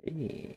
Hey.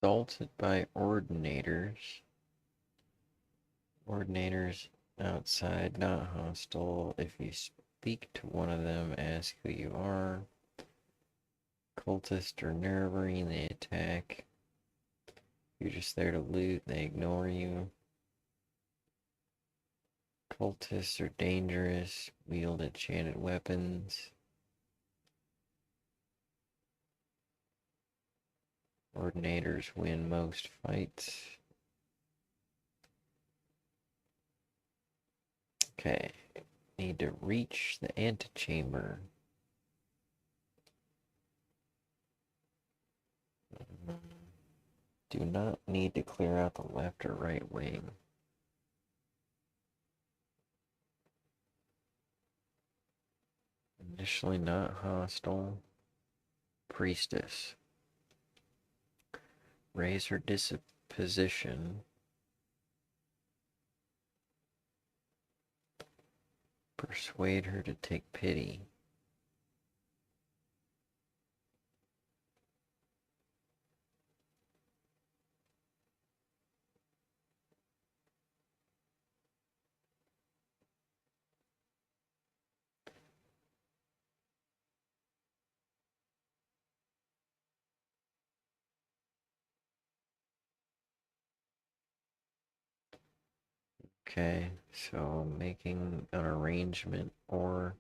Assaulted by ordinators. Ordinators outside, not hostile. If you speak to one of them, ask who you are. Cultists are nerve-wracking, they attack. You're just there to loot, they ignore you. Cultists are dangerous, wield enchanted weapons. Ordinators win most fights. Okay, need to reach the antechamber. Do not need to clear out the left or right wing. Initially not hostile. Priestess. Raise her disposition. Persuade her to take pity. Okay, so making an arrangement or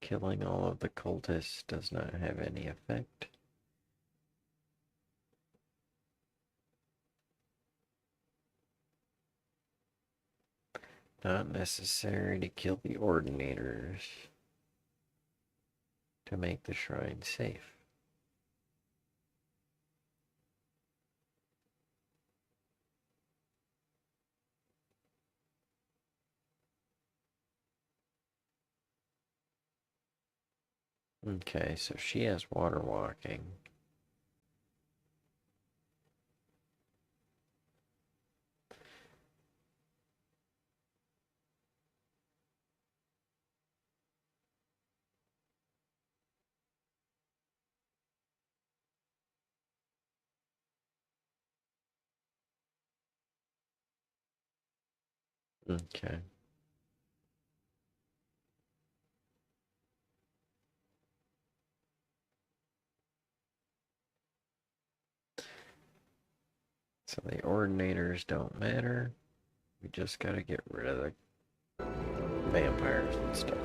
killing all of the cultists does not have any effect. Not necessary to kill the ordinators to make the shrine safe. Okay, so she has water walking. Okay. So the ordinators don't matter. We just gotta get rid of the vampires and stuff.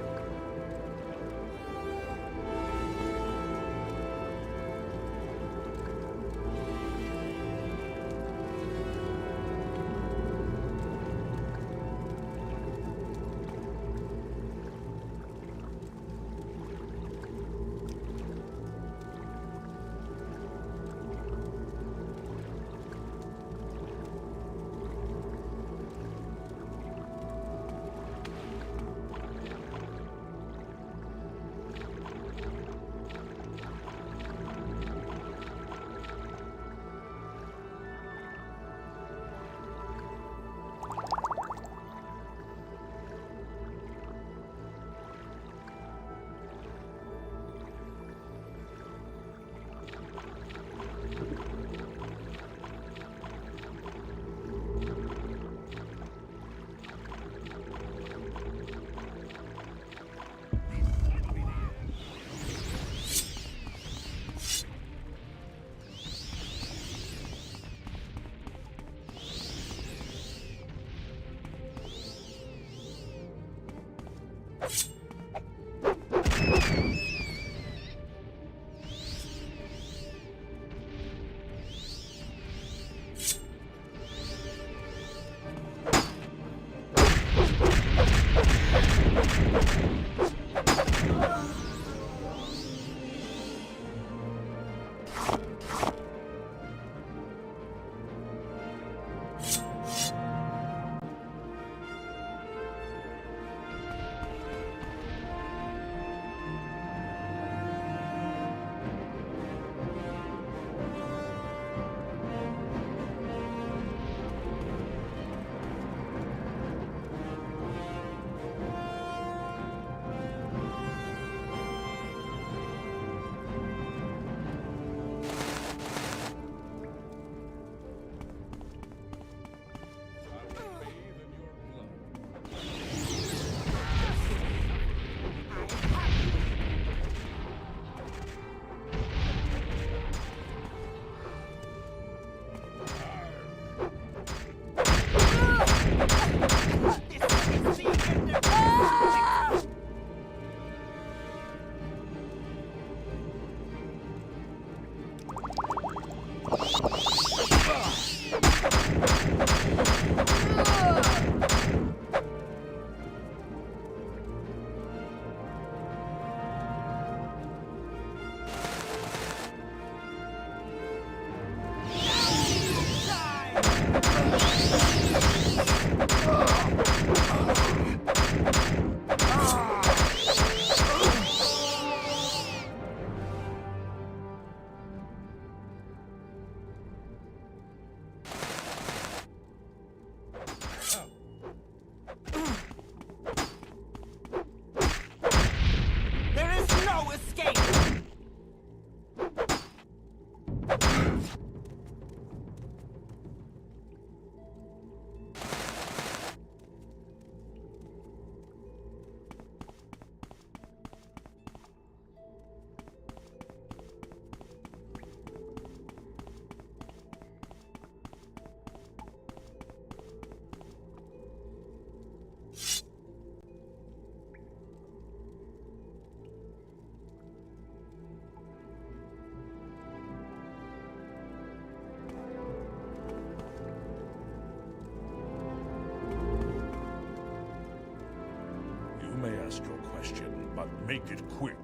Ask your question, but make it quick.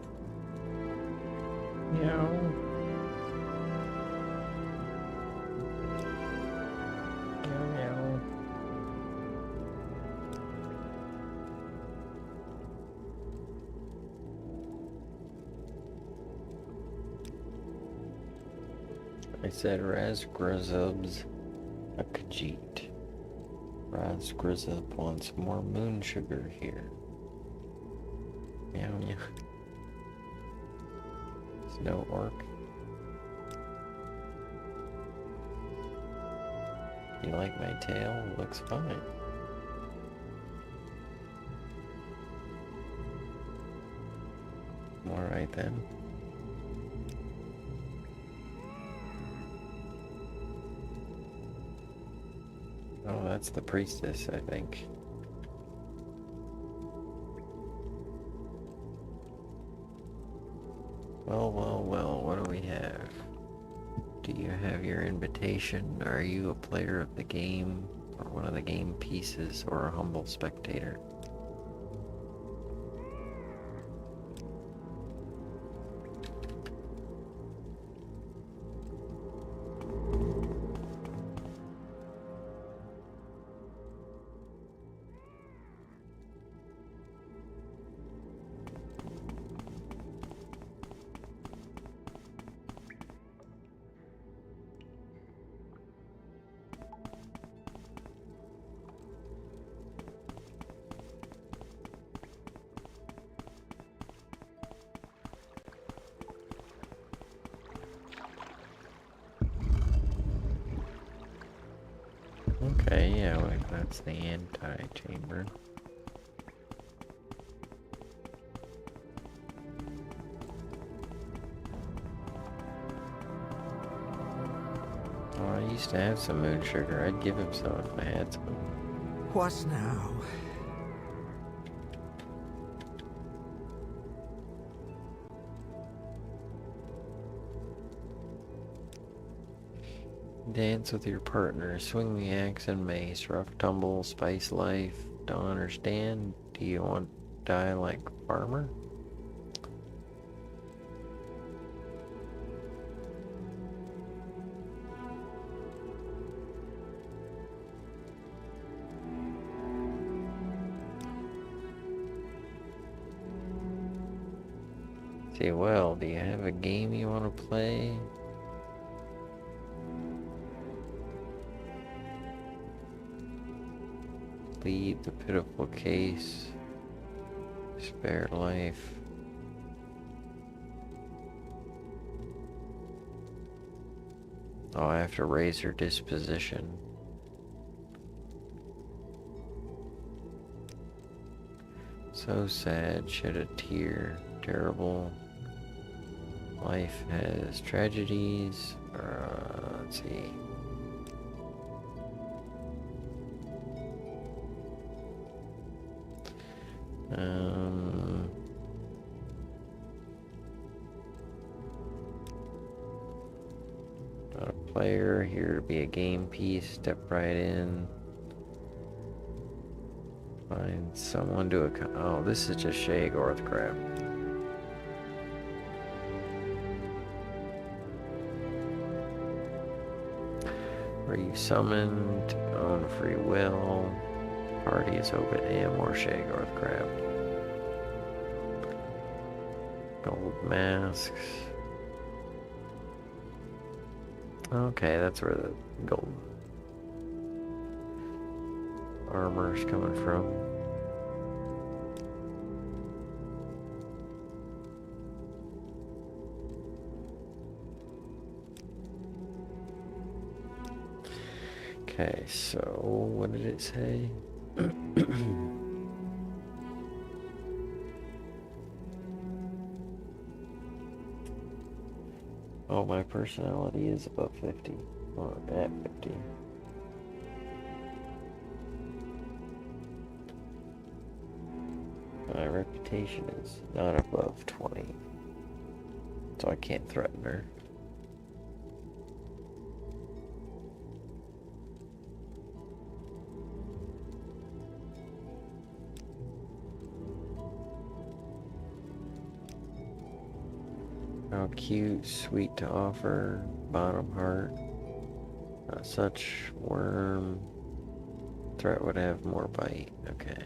Meow. Meow, meow. I said Razgrazub's a Khajiit. Razgrazub wants more moon sugar here. Meow meow. Snow orc. You like my tail? Looks fine. Alright then. Oh, that's the priestess, I think. Well, well, well, what do we have? Do you have your invitation? Are you a player of the game, or one of the game pieces, or a humble spectator? Okay, yeah, well, that's the anti-chamber. Oh, I used to have some moon sugar. I'd give him some if I had some. What now? Dance with your partner, swing the axe and mace, rough tumble, spice life. Don't understand. Do you want to die like farmer? Say, well, do you have a game you want to play? Plead the pitiful case. Spare life. Oh, I have to raise her disposition. So sad, shed a tear. Terrible. Life has tragedies. Let's see. Not a player, here to be a game piece, step right in. Find someone to oh, this is just Shagorth crap. Were you summoned on free will? Party is open and more Shagorth crap. Gold masks. Okay, that's where the gold armor's coming from. Okay, so what did it say? Oh, my personality is above 50, or at 50. My reputation is not above 20, so I can't threaten her. How cute, sweet to offer, bottom heart. Not such worm. Threat would have more bite. Okay.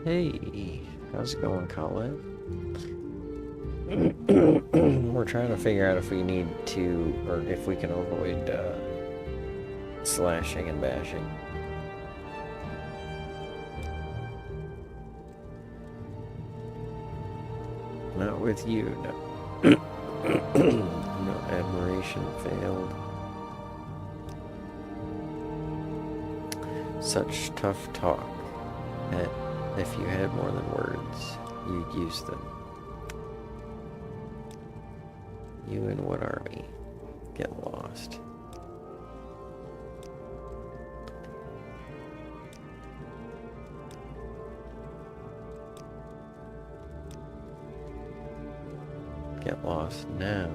Hey, how's it going, Colette? We're trying to figure out if we need to, or if we can avoid slashing and bashing. Not with you, no. No admiration failed. Such tough talk that if you had more than words, you'd use them. You and what army? Get lost. Get lost now.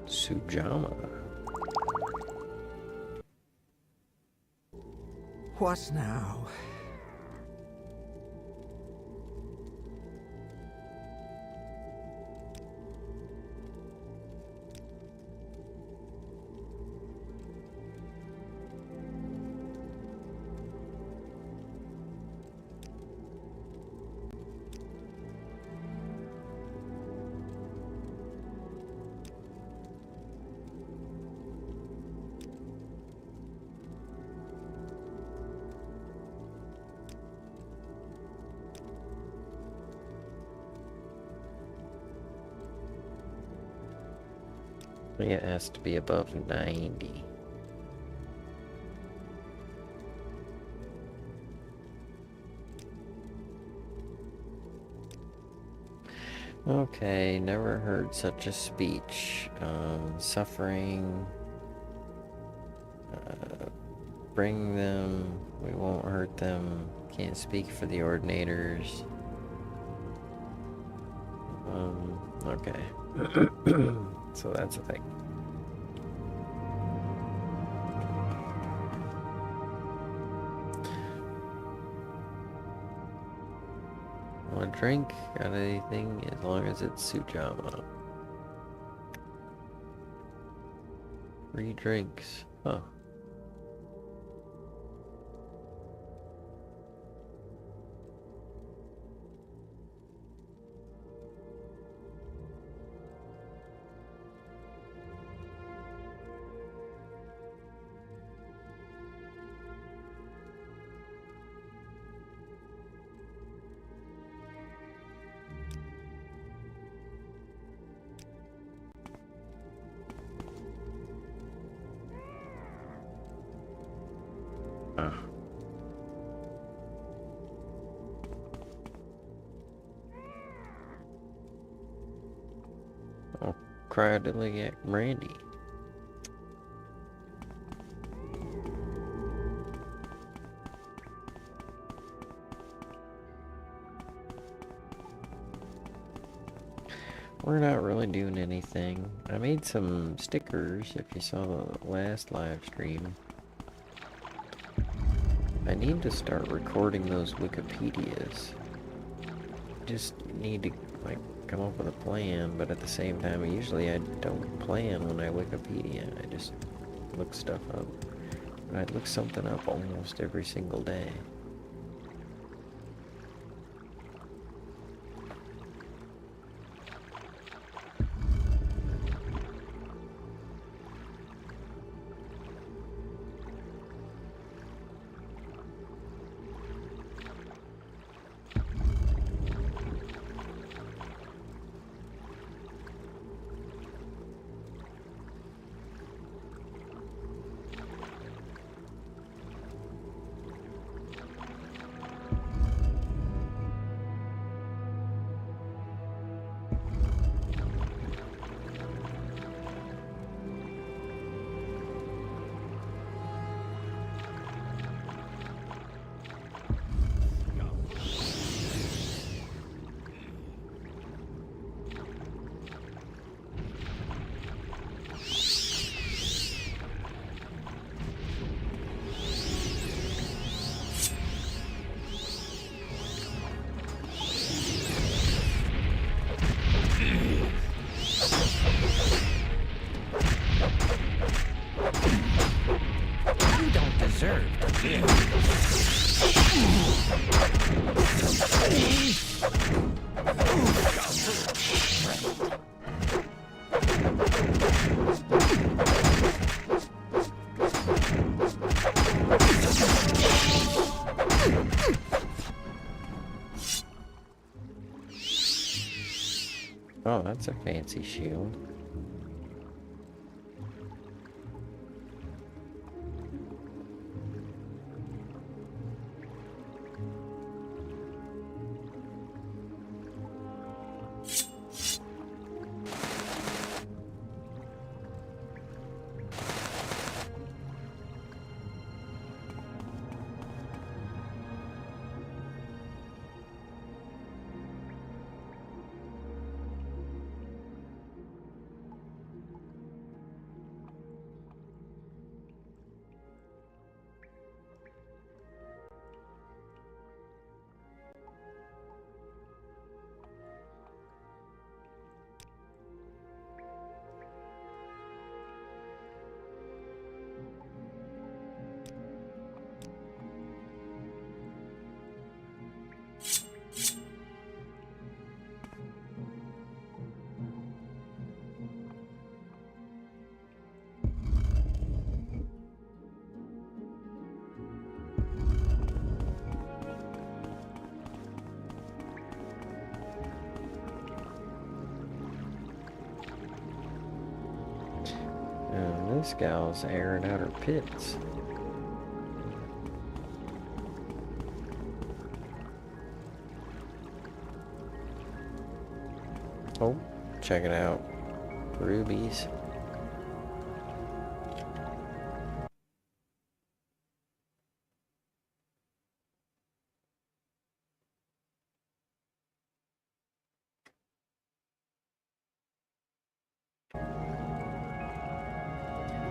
Sujama. What now? It has to be above 90. Okay, never heard such a speech. Suffering. Bring them. We won't hurt them. Can't speak for the ordinators. Okay. So that's a thing. Want a drink? Got anything? As long as it's Sujama. Free drinks. Huh. Oh, cryogenic brandy. We're not really doing anything. I made some stickers if you saw the last live stream. I need to start recording those Wikipedias. Just need to like come up with a plan, but at the same time usually I don't plan when I Wikipedia. I just look stuff up. But I look something up almost every single day. that's a fancy shield. This gal's airing out her pits. Oh, check it out. Rubies.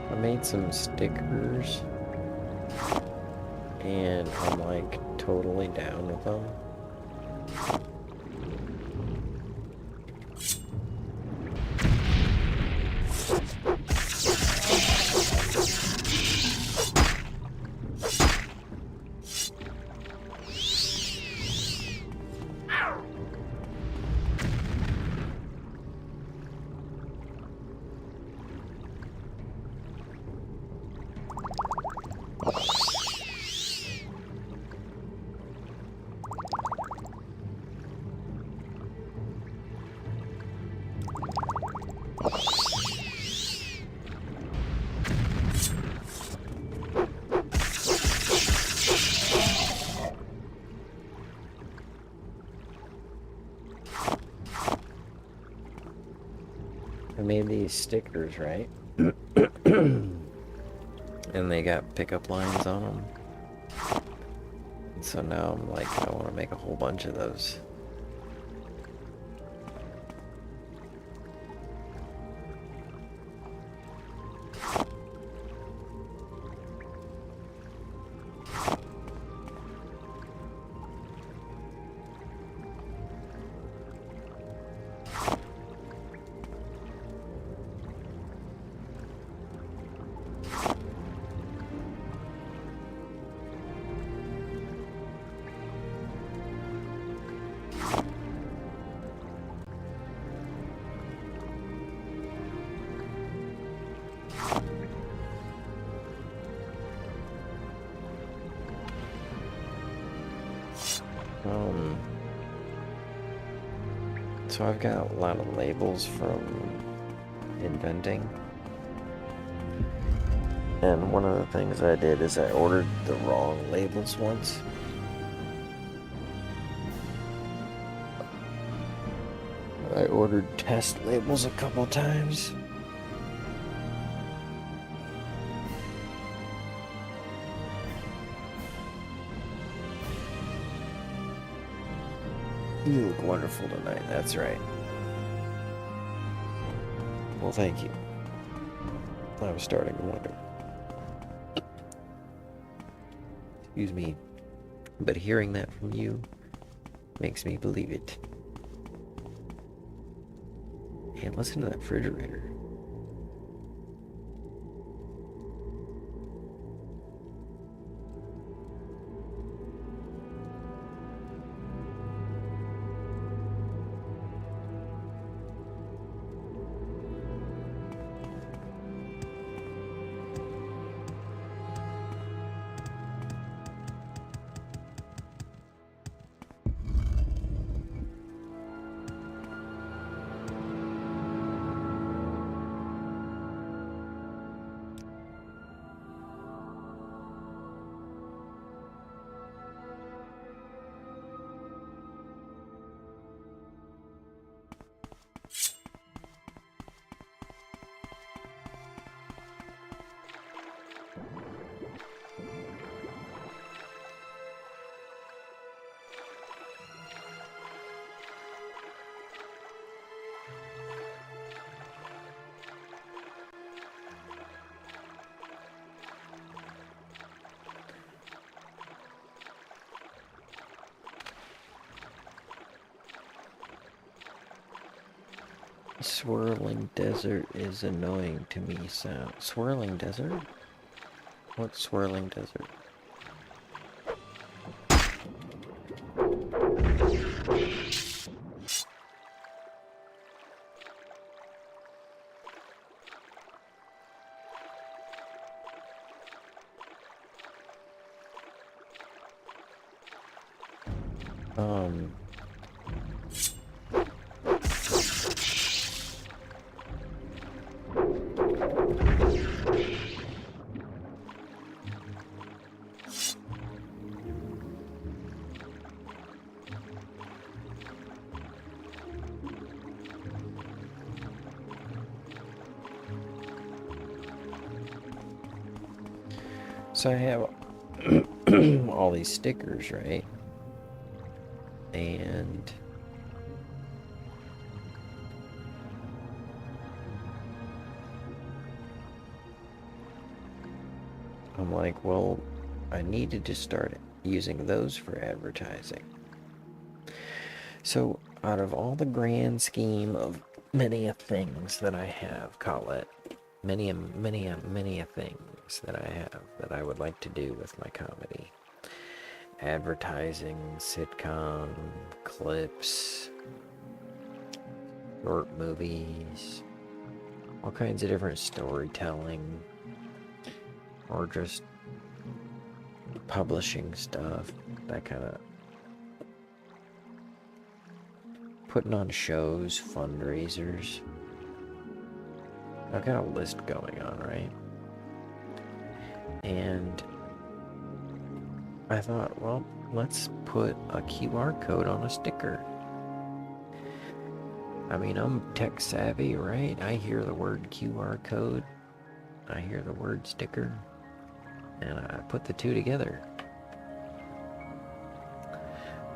I made some stickers, and I'm like totally down with them. I made these stickers, right? And they got pickup lines on them. And so now I'm like, I want to make a whole bunch of those. So I've got a lot of labels from inventing. And one of the things I did is I ordered the wrong labels once. I ordered test labels a couple times. You look wonderful tonight, that's right. Well, thank you. I was starting to wonder. Excuse me. But hearing that from you makes me believe it. And listen to that refrigerator. Swirling desert is annoying to me sound. Swirling desert? What's swirling desert? So I have all these stickers, right? And I'm like, well, I needed to start using those for advertising. So out of all the grand scheme of many a things that I have, Colette, many a things that I have that I would like to do with my comedy. Advertising, sitcom, clips, short movies, all kinds of different storytelling, or just publishing stuff, that kind of putting on shows, fundraisers. I've got a list going on, right? And I thought, well, let's put a QR code on a sticker. I mean, I'm tech savvy, right? I hear the word QR code, I hear the word sticker, and I put the two together.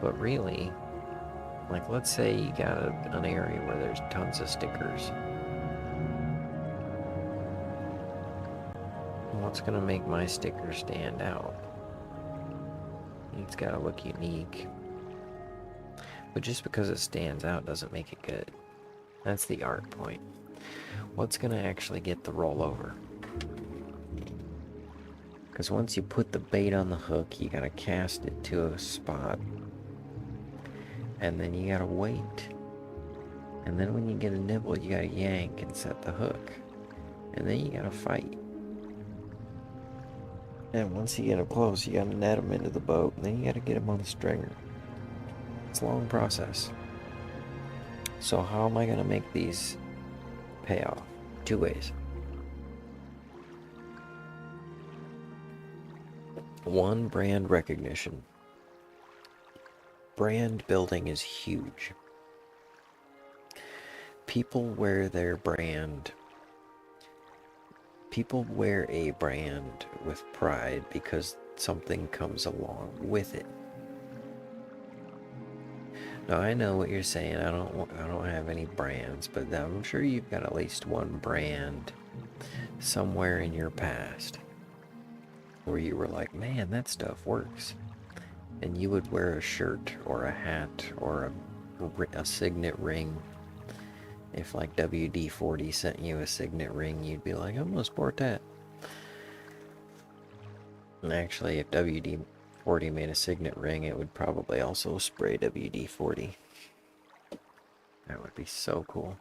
But really, like, let's say you got an area where there's tons of stickers. What's gonna make my sticker stand out? It's gotta look unique. But just because it stands out doesn't make it good. That's the art point. What's gonna actually get the rollover? Because once you put the bait on the hook, you gotta cast it to a spot. And then you gotta wait. And then when you get a nibble, you gotta yank and set the hook. And then you gotta fight. And once you get them close, you gotta net them into the boat, and then you gotta get them on the stringer. It's a long process. So how am I gonna make these pay off? Two ways. One, brand recognition. Brand building is huge. People wear their brand. People wear a brand with pride because something comes along with it. Now I know what you're saying. I don't have any brands, but I'm sure you've got at least one brand somewhere in your past where you were like, man, that stuff works. And you would wear a shirt or a hat or a signet ring. If like WD-40 sent you a signet ring, you'd be like, I'm gonna sport that. And actually, if WD-40 made a signet ring, it would probably also spray WD-40. That would be so cool.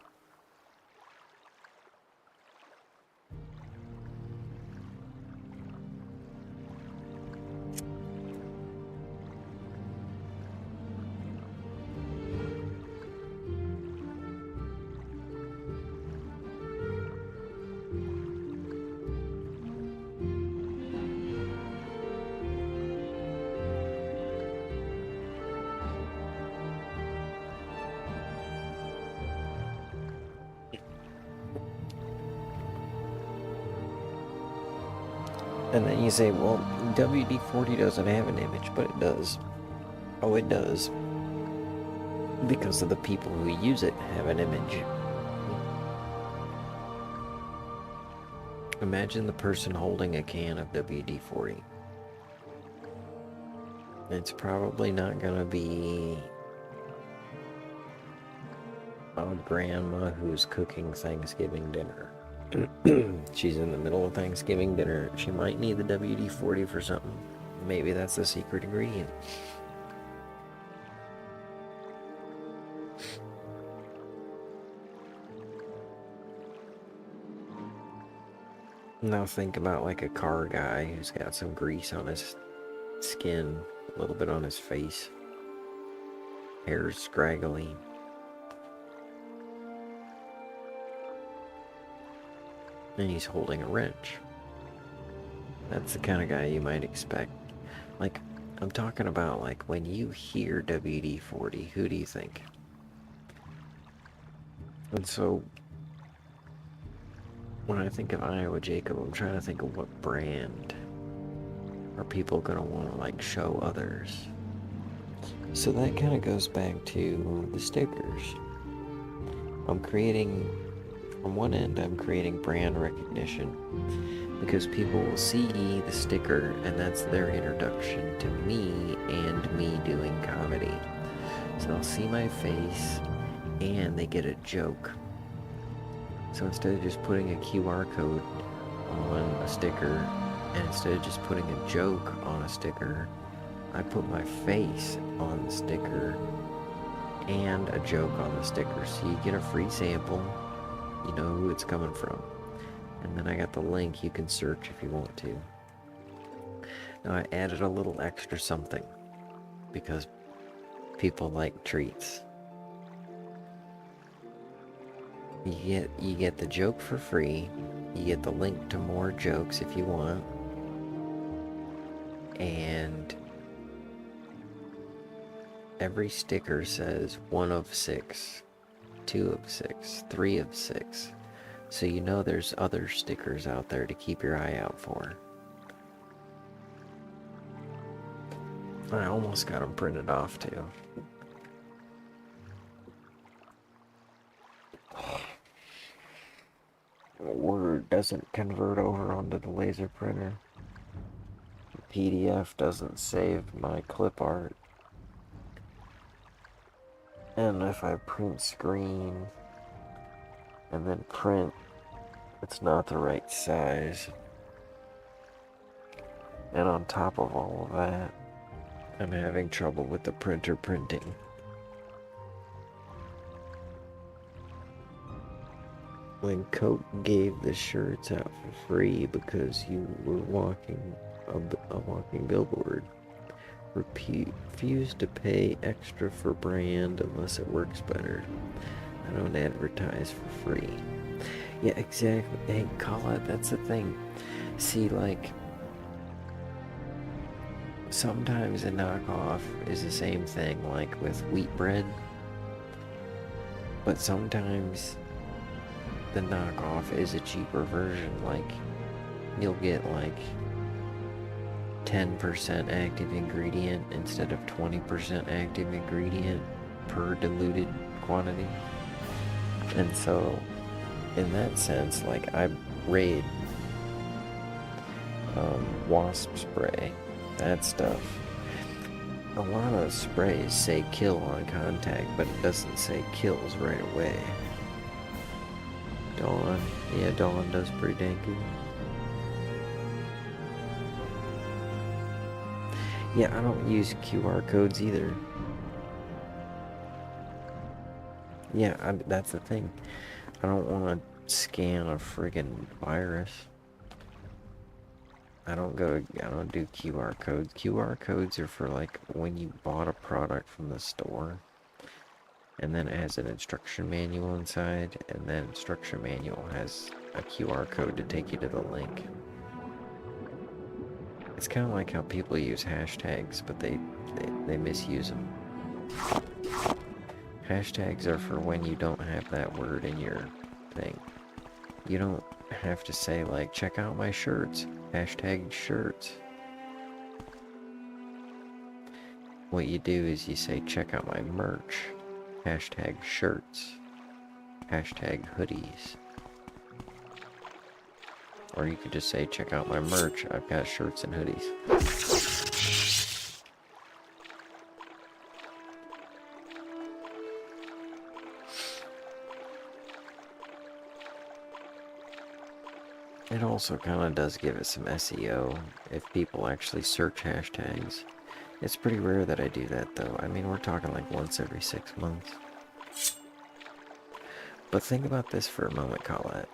And then you say, well, WD-40 doesn't have an image, but it does. Oh, it does. Because of the people who use it have an image. Imagine the person holding a can of WD-40. It's probably not going to be grandma who's cooking Thanksgiving dinner. She's in the middle of Thanksgiving dinner. She might need the WD-40 for something. Maybe that's the secret ingredient. Now think about like a car guy who's got some grease on his skin, a little bit on his face, hair's scraggly. And he's holding a wrench. That's the kind of guy you might expect. Like, I'm talking about like when you hear WD-40, who do you think? And so, when I think of Iowa Jacob, I'm trying to think of what brand are people gonna want to like show others. So that kind of goes back to the stickers. I'm creating, from one end, I'm creating brand recognition because people will see the sticker and that's their introduction to me and me doing comedy. So they'll see my face and they get a joke. So instead of just putting a QR code on a sticker, and instead of just putting a joke on a sticker, I put my face on the sticker and a joke on the sticker. So you get a free sample, you know who it's coming from. And then I got the link, you can search if you want to. Now I added a little extra something because people like treats. You get the joke for free, you get the link to more jokes if you want, and every sticker says 1 of 6, 2 of 6, 3 of 6, so you know there's other stickers out there to keep your eye out for. I almost got them printed off too. Word doesn't convert over onto the laser printer. PDF doesn't save my clip art. And if I print screen and then print, it's not the right size. And on top of all of that, I'm having trouble with the printer printing. When Coke gave the shirts out for free because you were walking a walking billboard, refuse to pay extra for brand unless it works better. I don't advertise for free. Yeah, exactly. Hey, Colette, that's the thing. See, like, sometimes a knockoff is the same thing, like with wheat bread, but sometimes the knockoff is a cheaper version. Like, you'll get like 10% active ingredient instead of 20% active ingredient per diluted quantity. And so in that sense, like, I raid wasp spray, that stuff. A lot of sprays say kill on contact, but it doesn't say kills right away. Dawn. Yeah, Dawn does pretty dang good. Yeah, I don't use QR codes either. Yeah, that's the thing. I don't want to scan a friggin' virus. I don't do QR codes. QR codes are for like when you bought a product from the store. And then it has an instruction manual inside, and that instruction manual has a QR code to take you to the link. It's kind of like how people use hashtags, but they misuse them. Hashtags are for when you don't have that word in your thing. You don't have to say, like, check out my shirts, hashtag shirts. What you do is you say, check out my merch, hashtag shirts, hashtag hoodies. Or you could just say, check out my merch, I've got shirts and hoodies. It also kind of does give it some SEO if people actually search hashtags. It's pretty rare that I do that, though. I mean, we're talking like once every 6 months. But think about this for a moment, Colette.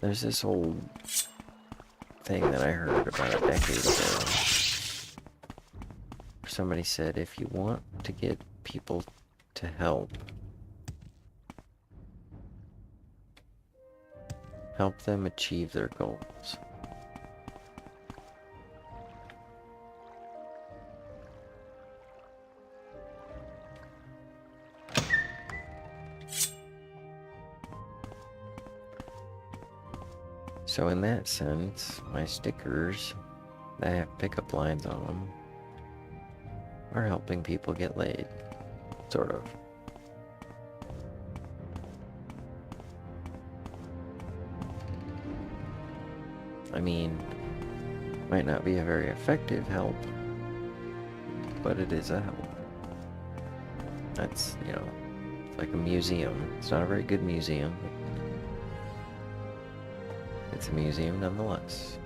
There's this old thing that I heard about a decade ago. Somebody said, if you want to get people to help them achieve their goals. So in that sense, my stickers that have pickup lines on them are helping people get laid. Sort of. I mean, might not be a very effective help, but it is a help. That's, you know, it's like a museum. It's not a very good museum, but it's a museum nonetheless.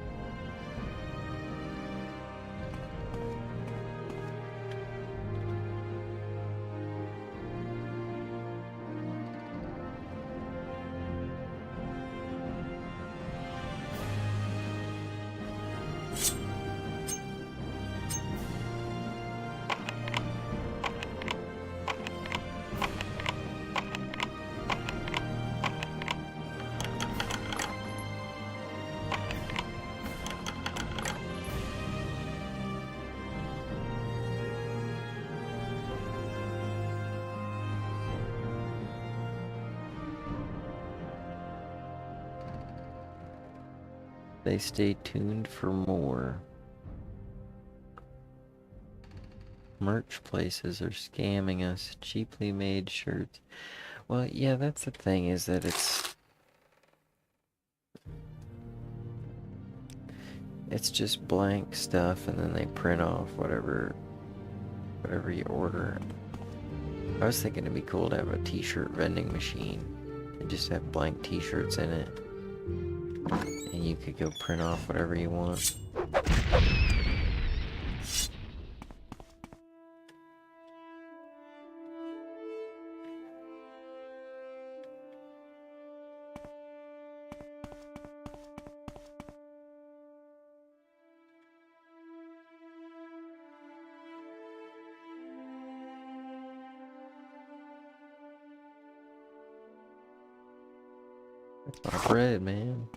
They stay tuned for more. Merch places are scamming us. Cheaply made shirts. Well, yeah, that's the thing, is that it's just blank stuff, and then they print off whatever you order. I was thinking it'd be cool to have a t-shirt vending machine and just have blank t-shirts in it. And you could go print off whatever you want. That's my bread, man.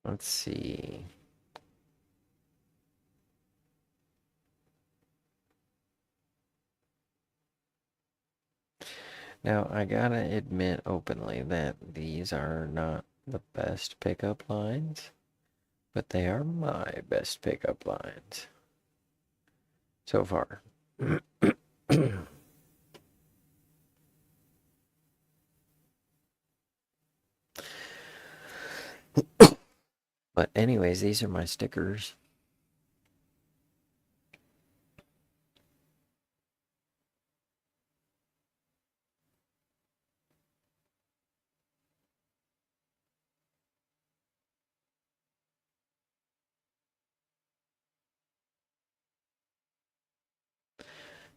Let's see. Now, I gotta admit openly that these are not the best pickup lines, but they are my best pickup lines so far. But anyways, these are my stickers.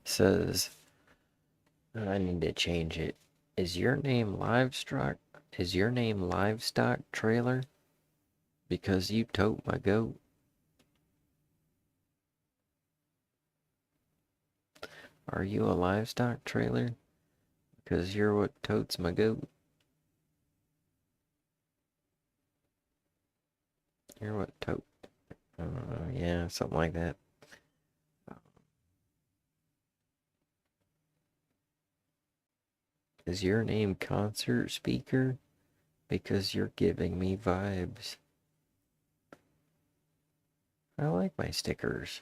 Says, I need to change it. Is your name Livestock? Is your name Livestock Trailer? Because you tote my goat. Are you a livestock trailer? Because you're what totes my goat. You're what tote. I don't know, yeah, something like that. Is your name Concert Speaker? Because you're giving me vibes. I like my stickers.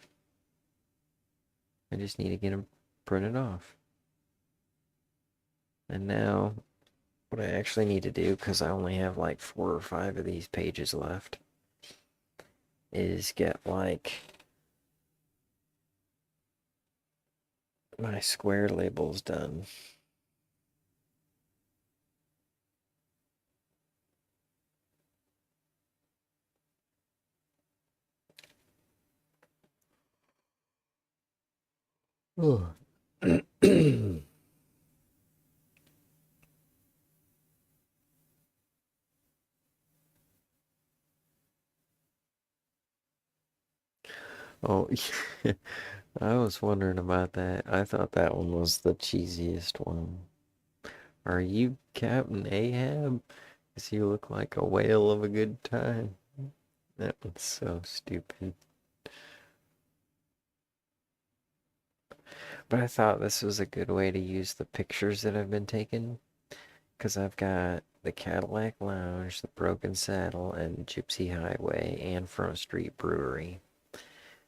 I just need to get them printed off. And now, What I actually need to do, because I only have like 4 or 5 of these pages left, is get like my square labels done. Oh. Oh, I was wondering about that. I thought that one was the cheesiest one. Are you Captain Ahab? 'Cause you look like a whale of a good time. That one's so stupid. But I thought this was a good way to use the pictures that have been taken. Because I've got the Cadillac Lounge, the Broken Saddle, and Gypsy Highway, and Front Street Brewery.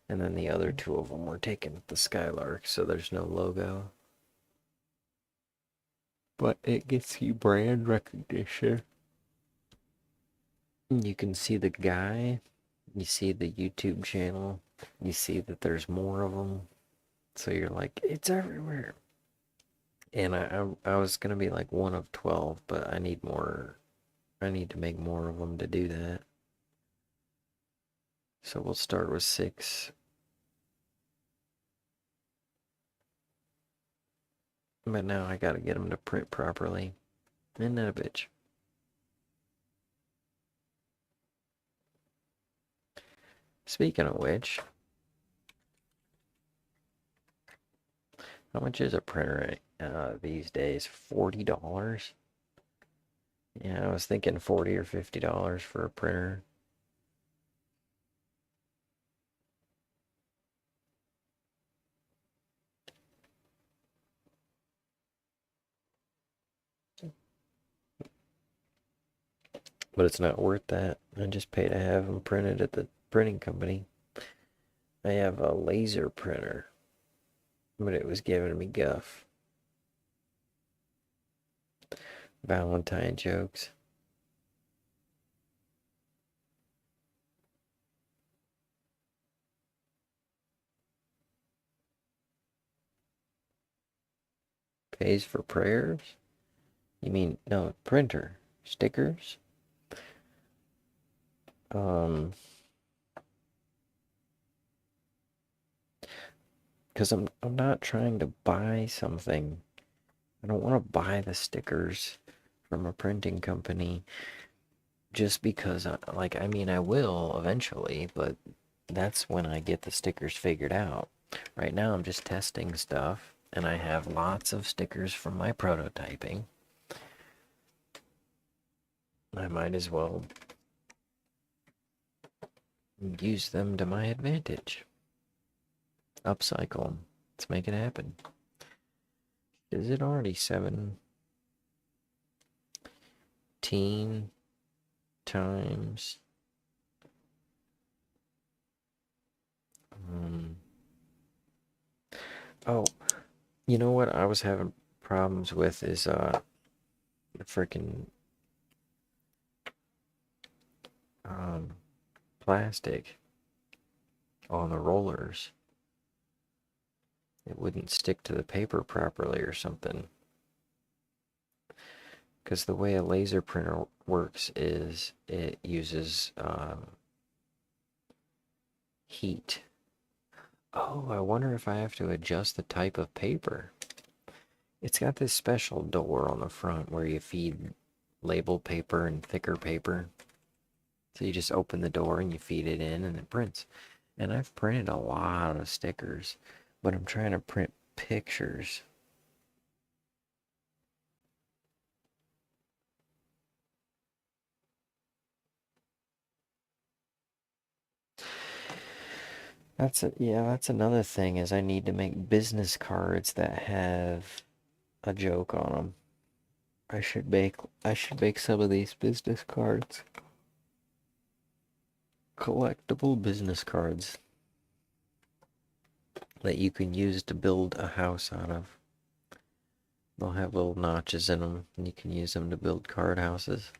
And then the other 2 of them were taken at the Skylark, so there's no logo. But it gets you brand recognition. You can see the guy, you see the YouTube channel, you see that there's more of them. So you're like, it's everywhere. And I was gonna be like 1 of 12, but I need more. I need to make more of them to do that. So we'll start with 6. But now I gotta get them to print properly. Isn't that a bitch? Speaking of which, how much is a printer these days? $40? Yeah, I was thinking $40 or $50 for a printer. But it's not worth that. I just pay to have them printed at the printing company. I have a laser printer, but it was giving me guff. Valentine jokes. Pays for prayers? You mean, no, printer. Stickers? Because I'm not trying to buy something. I don't want to buy the stickers from a printing company just because, I mean, I will eventually, but that's when I get the stickers figured out. Right now, I'm just testing stuff, and I have lots of stickers from my prototyping. I might as well use them to my advantage. Upcycle them. Let's make it happen. Is it already 17 times? Oh, you know what I was having problems with is the freaking plastic on the rollers. It wouldn't stick to the paper properly or something. Because the way a laser printer works is it uses heat. Oh, I wonder if I have to adjust the type of paper. It's got this special door on the front where you feed label paper and thicker paper. So you just open the door and you feed it in and it prints. And I've printed a lot of stickers, but I'm trying to print pictures. That's another thing is I need to make business cards that have a joke on them. I should make some of these business cards. Collectible business cards that you can use to build a house out of. They'll have little notches in them, and you can use them to build card houses.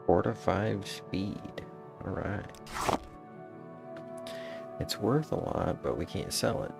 Four to 5 speed. Alright. It's worth a lot, but we can't sell it.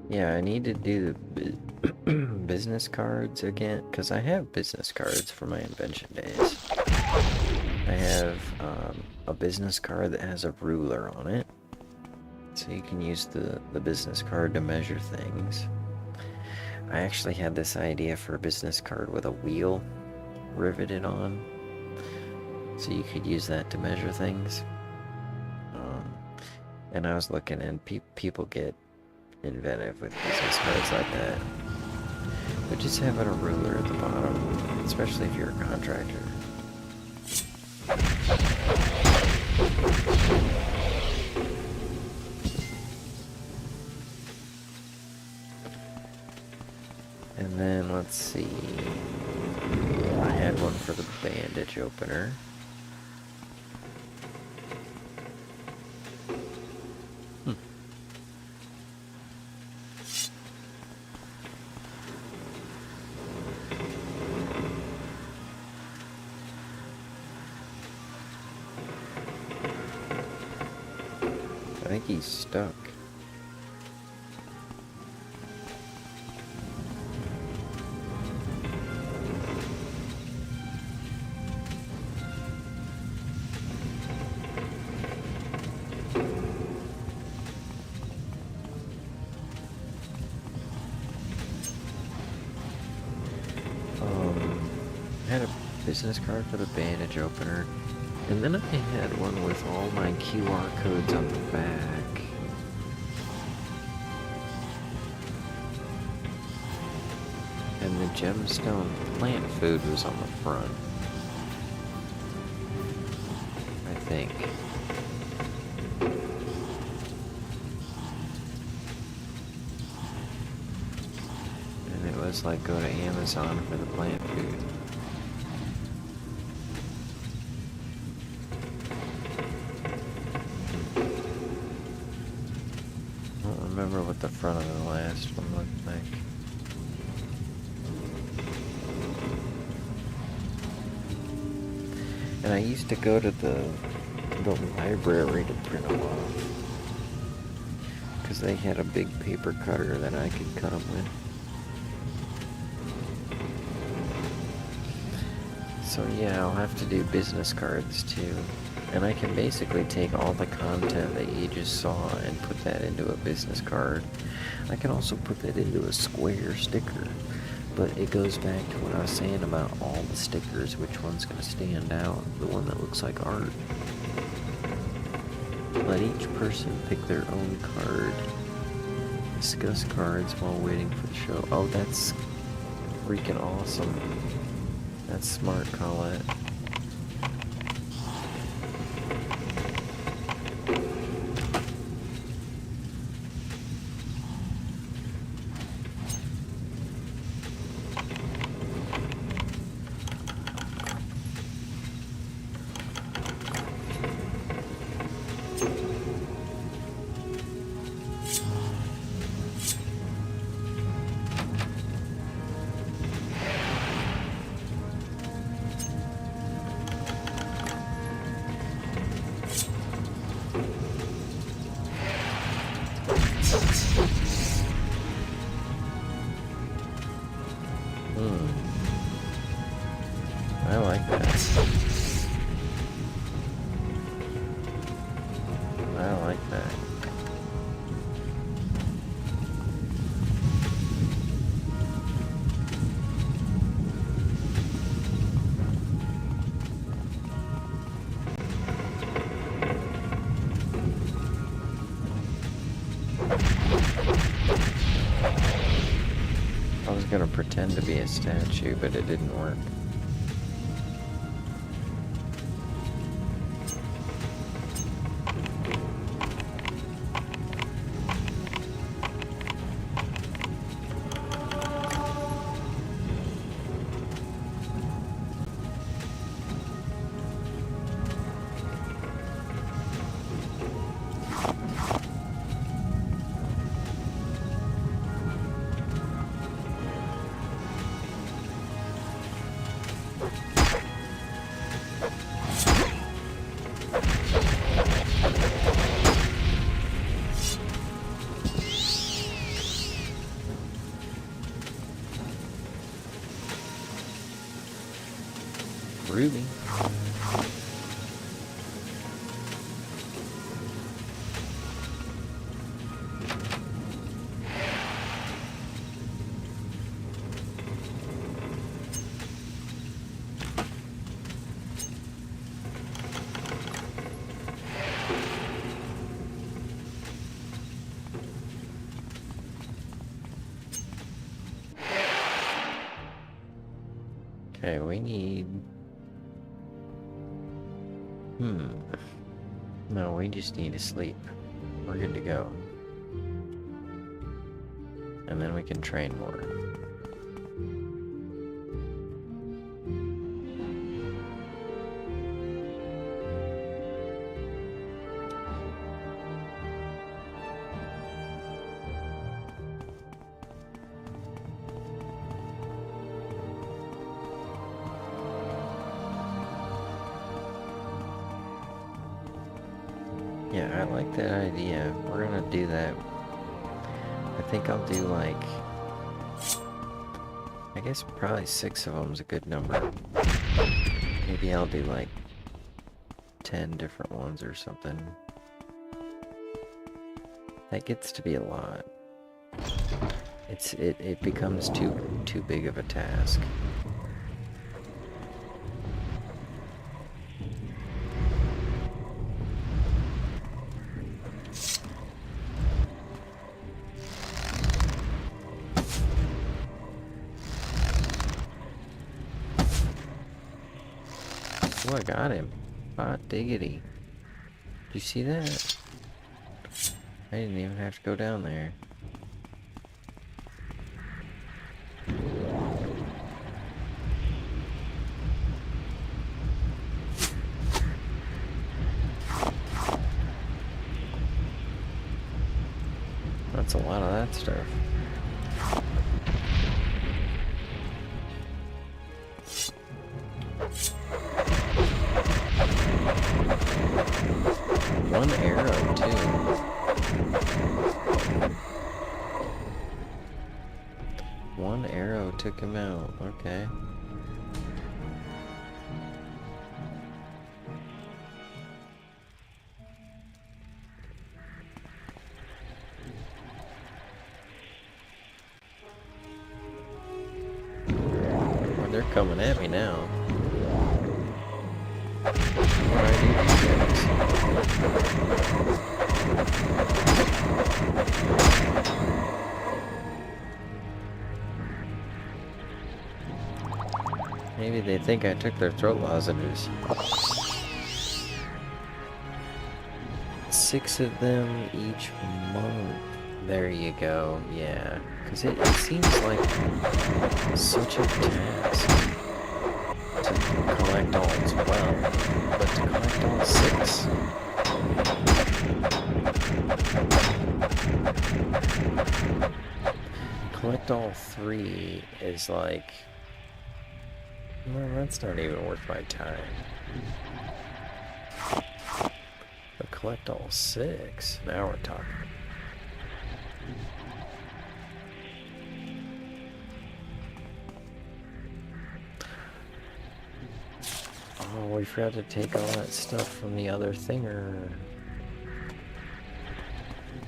Yeah, I need to do the business cards again, because I have business cards for my invention days. I have a business card that has a ruler on it, so you can use the business card to measure things. I actually had this idea for a business card with a wheel riveted on, so you could use that to measure things. And I was looking, and people get inventive with business cards like that. But just having a ruler at the bottom, especially if you're a contractor. And then let's see. I had one for the bandage opener. I think he's stuck. I had a business card for the bandage opener. And then I had one with all my QR codes on the back. And the gemstone plant food was on the front. I think. And it was like go to Amazon for the plant food. Remember what the front of the last one looked like. And I used to go to the library to print them off, because they had a big paper cutter that I could cut them with. So yeah, I'll have to do business cards too. And I can basically take all the content that you just saw and put that into a business card. I can also put that into a square sticker. But it goes back to what I was saying about all the stickers, which one's going to stand out. The one that looks like art. Let each person pick their own card. Discuss cards while waiting for the show. Oh, that's freaking awesome. That's smart, Colette. I like that. I like that. I was gonna pretend to be a statue, but it didn't work. Ruby. Okay, we need... No, we just need to sleep. We're good to go. And then we can train more. Yeah, I like that idea. We're gonna do that. I think I'll do like... I guess probably 6 of them is a good number. Maybe I'll do like 10 different ones or something. That gets to be a lot. It becomes too big of a task. Oh, I got him. Hot diggity. Did you see that? I didn't even have to go down there. That's a lot of that stuff. One arrow, too. One arrow took him out. Okay. coming at me now. What do I do to these guys? Maybe they think I took their throat lozenges. 6 of them each month. There you go, yeah. Because it seems like such a task to collect all 12, but to collect all 6? Collect all 3 is like... well, that's not even worth my time. But collect all 6, now we're talking. Oh, we forgot to take all that stuff from the other thinger.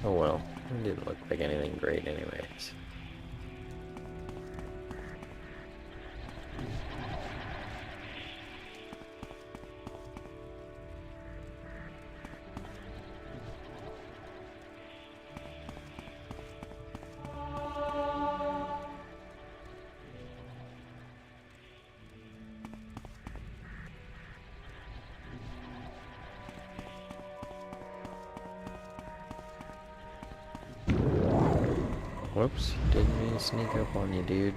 Oh well, it didn't look like anything great anyways. Whoops, didn't mean to sneak up on you, dude.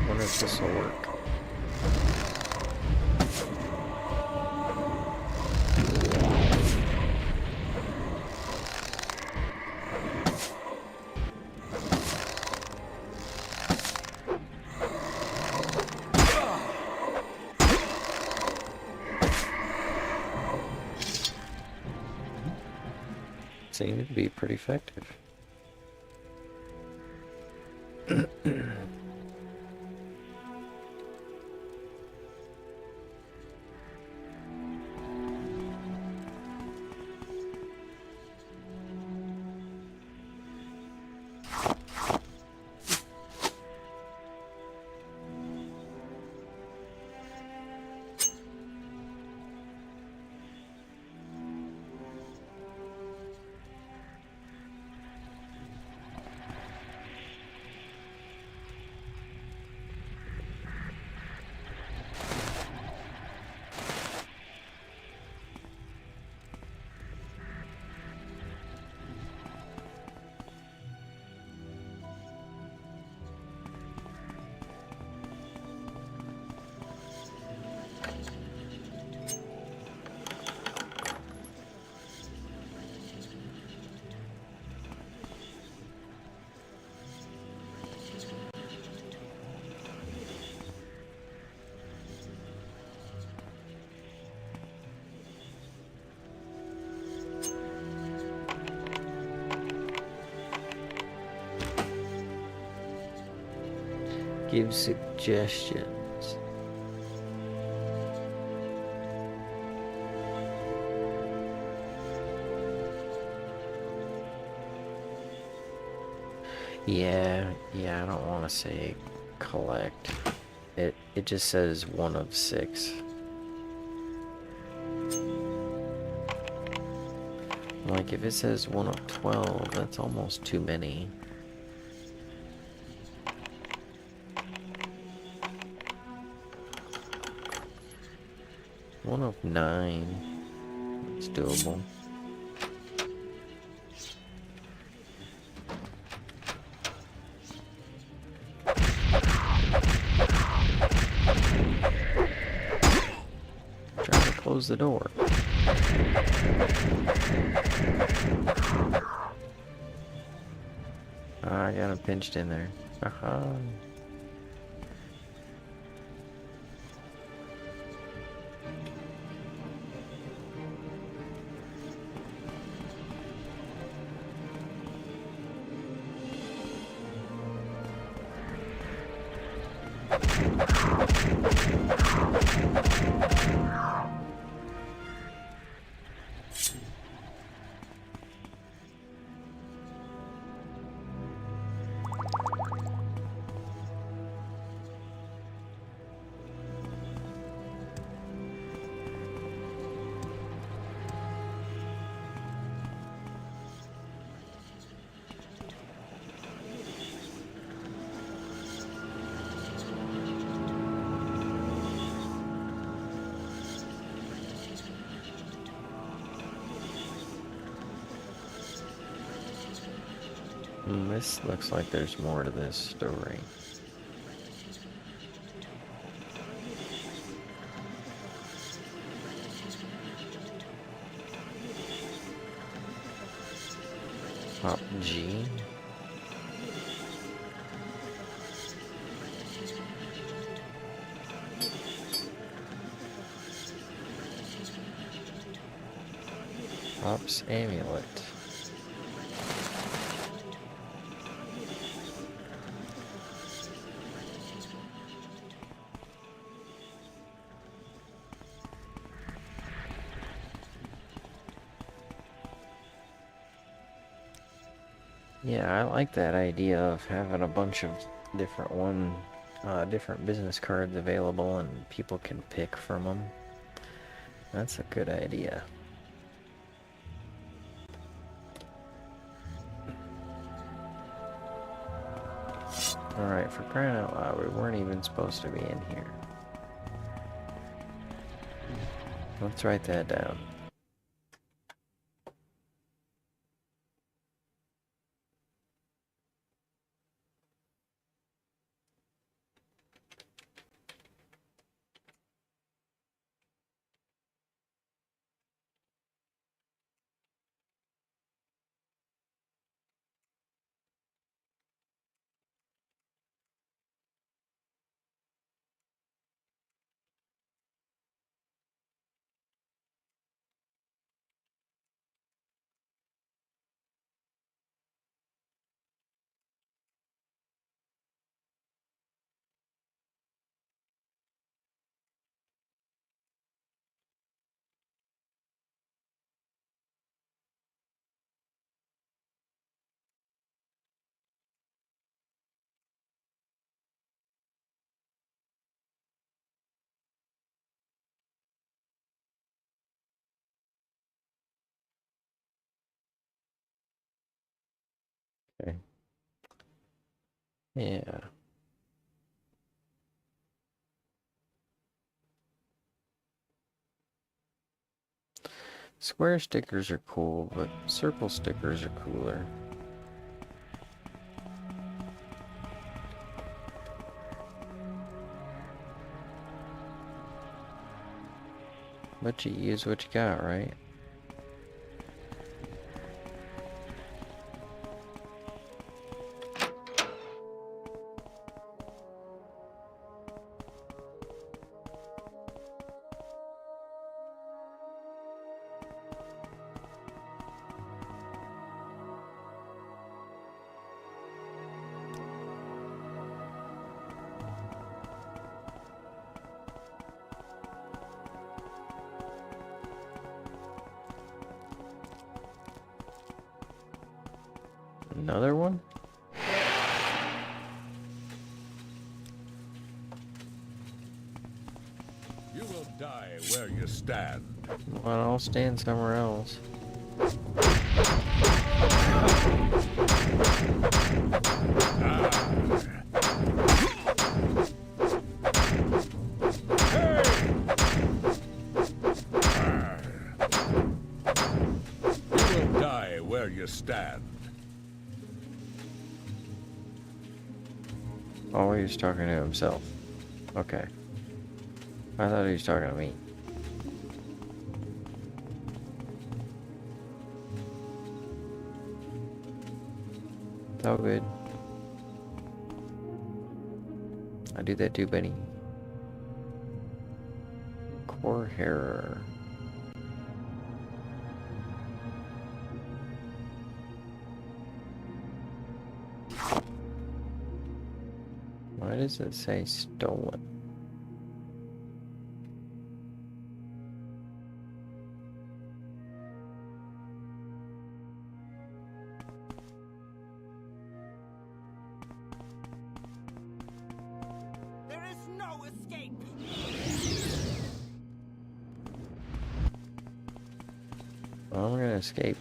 Wonder if this will work. Seemed to be pretty effective. Give suggestions. Yeah, I don't want to say collect. It just says 1 of 6. Like if it says 1 of 12, that's almost too many. One of 9. It's doable. Trying to close the door. I got him pinched in there. Aha. This looks like there's more to this story. Pop G. Pop's amulet. Yeah, I like that idea of having a bunch of different business cards available and people can pick from them. That's a good idea. Alright, for crying out loud, we weren't even supposed to be in here. Let's write that down. Okay. Yeah. Square stickers are cool, but circle stickers are cooler. But you use what you got, right? Another one? You will die where you stand. Well, I'll stand somewhere else. You will die where you stand. Oh, he was talking to himself. Okay. I thought he was talking to me. It's all good. I do that too, Benny. Core hair. Why does it say stolen? There is no escape. Well, I'm gonna escape.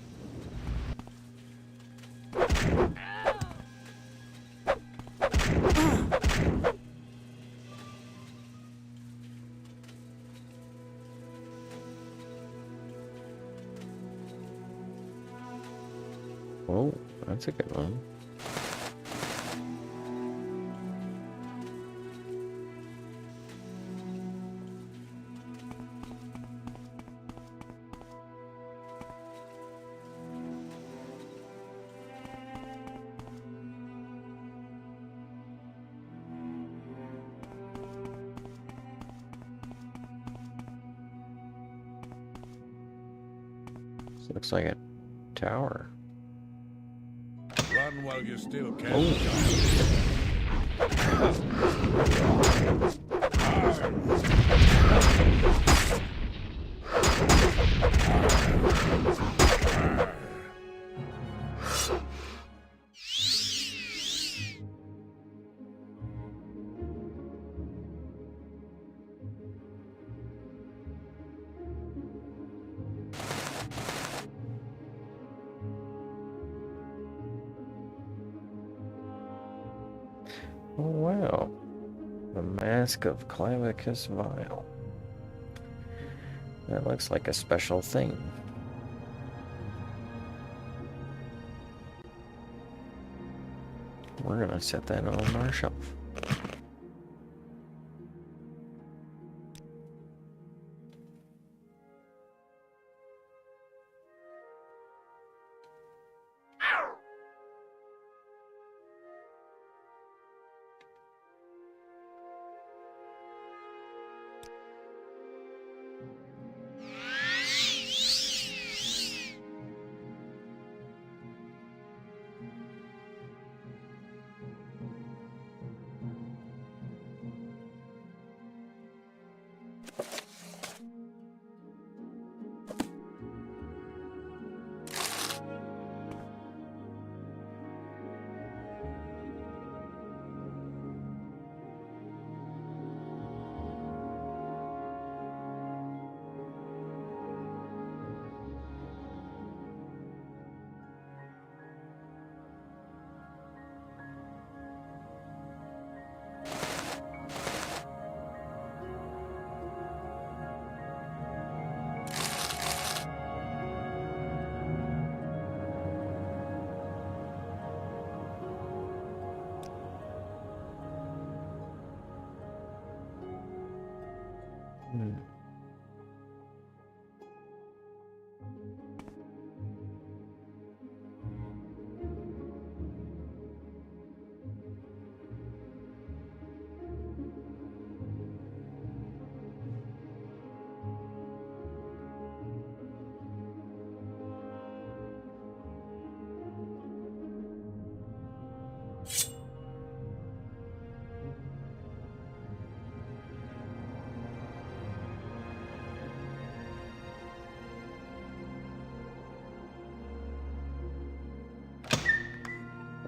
Oh, that's a good one. This looks like a tower. Run while you still can. Oh wow. The Mask of Clavicus Vile. That looks like a special thing. We're gonna set that on our shelf.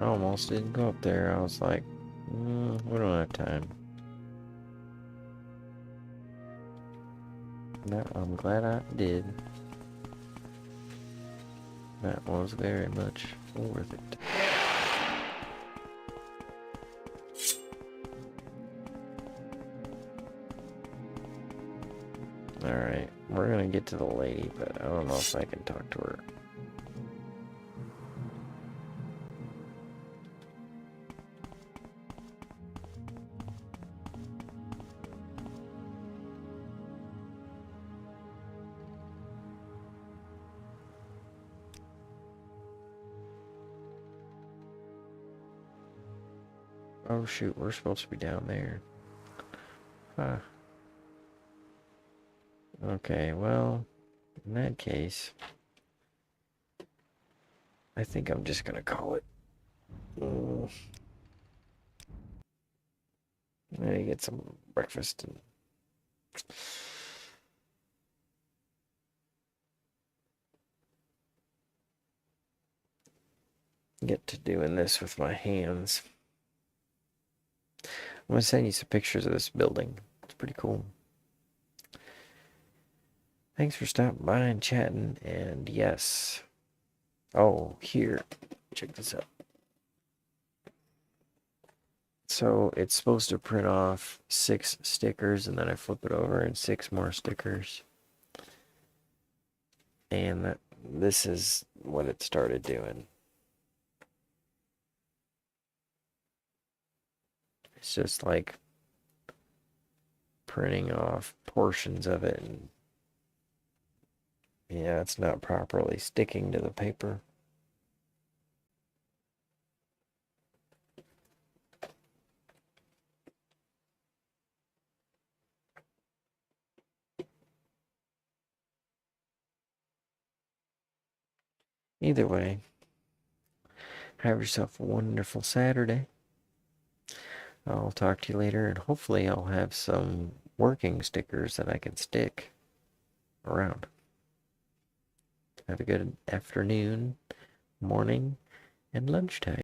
I almost didn't go up there. I was like, we don't have time. No, I'm glad I did. That was very much worth it. Alright, we're gonna get to the lady, but I don't know if I can talk to her. Oh shoot, we're supposed to be down there. Huh. Okay, well, in that case, I think I'm just gonna call it. I need to get some breakfast and get to doing this with my hands. I'm gonna send you some pictures of this building. It's pretty cool. Thanks for stopping by and chatting, and yes. Oh, here. Check this out. So it's supposed to print off 6 stickers, and then I flip it over and 6 more stickers. And this is what it started doing. It's just like printing off portions of it, and yeah, it's not properly sticking to the paper. Either way, have yourself a wonderful Saturday. I'll talk to you later, and hopefully I'll have some working stickers that I can stick around. Have a good afternoon, morning, and lunchtime.